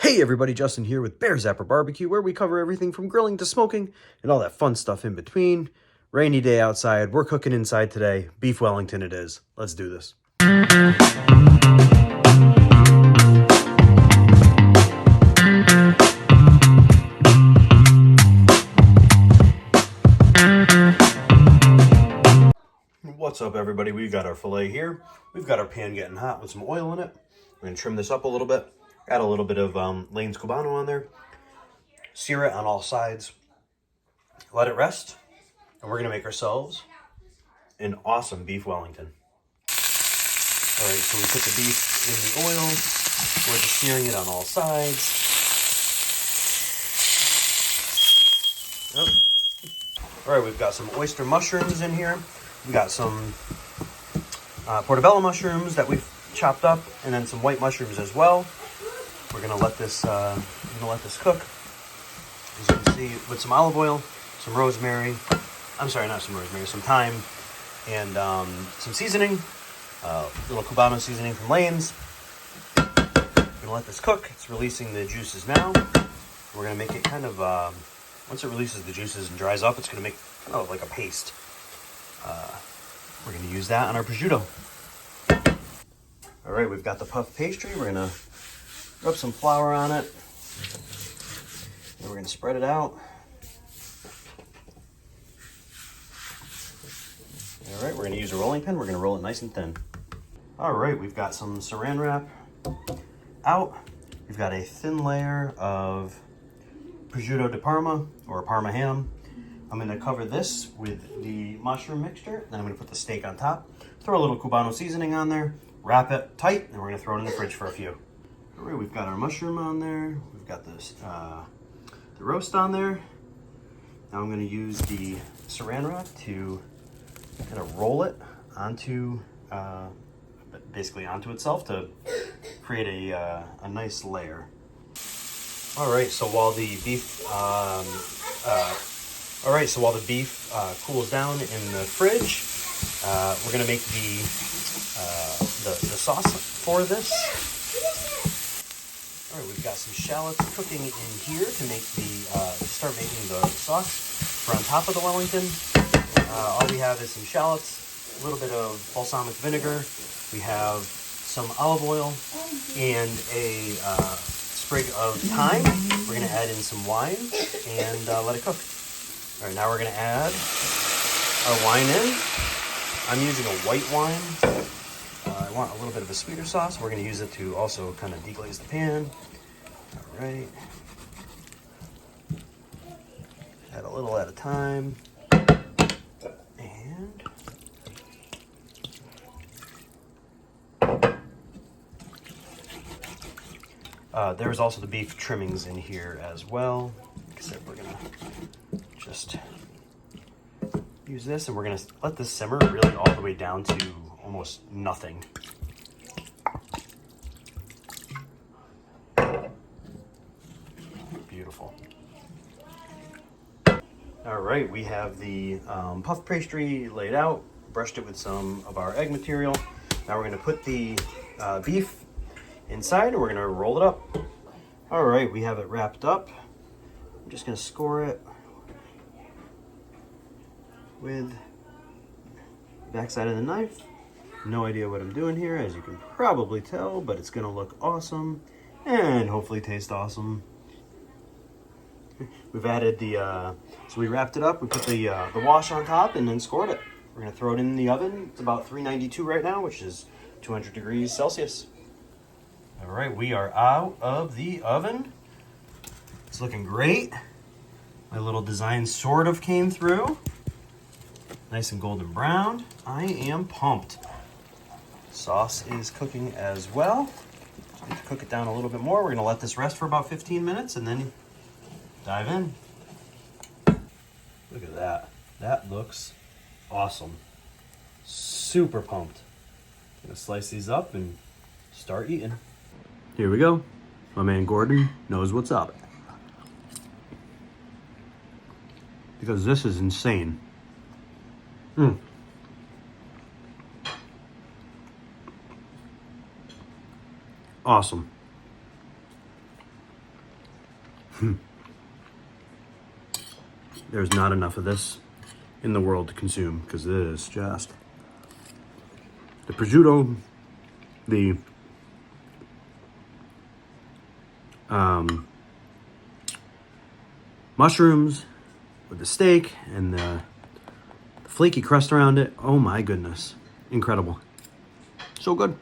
Hey everybody, Justin here with Bear Zapper Barbecue, where we cover everything from grilling to smoking and all that fun stuff in between. Rainy day outside, we're cooking inside today. Beef Wellington it is. Let's do this. What's up everybody? We've got our filet here. We've got our pan getting hot with some oil in it. We're going to trim this up a little bit. Add a little bit of Lane's Cubano on there. Sear it on all sides. Let it rest. And we're going to make ourselves an awesome Beef Wellington. All right, so we put the beef in the oil. We're just searing it on all sides. Yep. All right, we've got some oyster mushrooms in here. We got some portobello mushrooms that we've chopped up, and then some white mushrooms as well. We're gonna let this cook. As you can see, with some olive oil, some rosemary. I'm sorry, not some rosemary, some thyme, and some seasoning. Little Cubano seasoning from Lane's. We're gonna let this cook. It's releasing the juices now. We're gonna make it kind of once it releases the juices and dries up, it's gonna make like a paste. We're going to use that on our prosciutto. All right, we've got the puff pastry. We're going to rub some flour on it. And we're going to spread it out. All right, we're going to use a rolling pin. We're going to roll it nice and thin. All right, we've got some saran wrap out. We've got a thin layer of prosciutto di Parma or Parma ham. I'm going to cover this with the mushroom mixture, then I'm going to put the steak on top, throw a little Cubano seasoning on there, wrap it tight, and we're going to throw it in the fridge for a few. All right, we've got our mushroom on there, we've got this, the roast on there. Now I'm going to use the saran wrap to kind of roll it onto, basically onto itself to create a nice layer. All right, so while the beef cools down in the fridge, we're gonna make the sauce for this. All right, we've got some shallots cooking in here to make start making the sauce for on top of the Wellington. All we have is some shallots, a little bit of balsamic vinegar. We have some olive oil and a sprig of thyme. We're gonna add in some wine and let it cook. All right, now we're gonna add our wine in. I'm using a white wine. I want a little bit of a sweeter sauce. We're gonna use it to also kind of deglaze the pan. All right. Add a little at a time. And there's also the beef trimmings in here as well. Like I said, we're gonna just use this and we're gonna let this simmer really all the way down to almost nothing. Beautiful. All right, we have the puff pastry laid out, brushed it with some of our egg material. Now we're gonna put the beef inside and we're gonna roll it up. All right, we have it wrapped up. I'm just gonna score it with the backside of the knife. No idea what I'm doing here, as you can probably tell, but it's gonna look awesome and hopefully taste awesome. We've added so we wrapped it up, we put the wash on top and then scored it. We're gonna throw it in the oven. It's about 392 right now, which is 200 degrees Celsius. All right, we are out of the oven. It's looking great. My little design sort of came through. Nice and golden brown. I am pumped. Sauce is cooking as well. Just need to cook it down a little bit more. We're gonna let this rest for about 15 minutes and then dive in. Look at that. That looks awesome. Super pumped. Gonna slice these up and start eating. Here we go. My man Gordon knows what's up. Because this is insane. Awesome. There's not enough of this in the world to consume because it is just the prosciutto, the mushrooms with the steak and the flaky crust around it. Oh my goodness. Incredible. So good.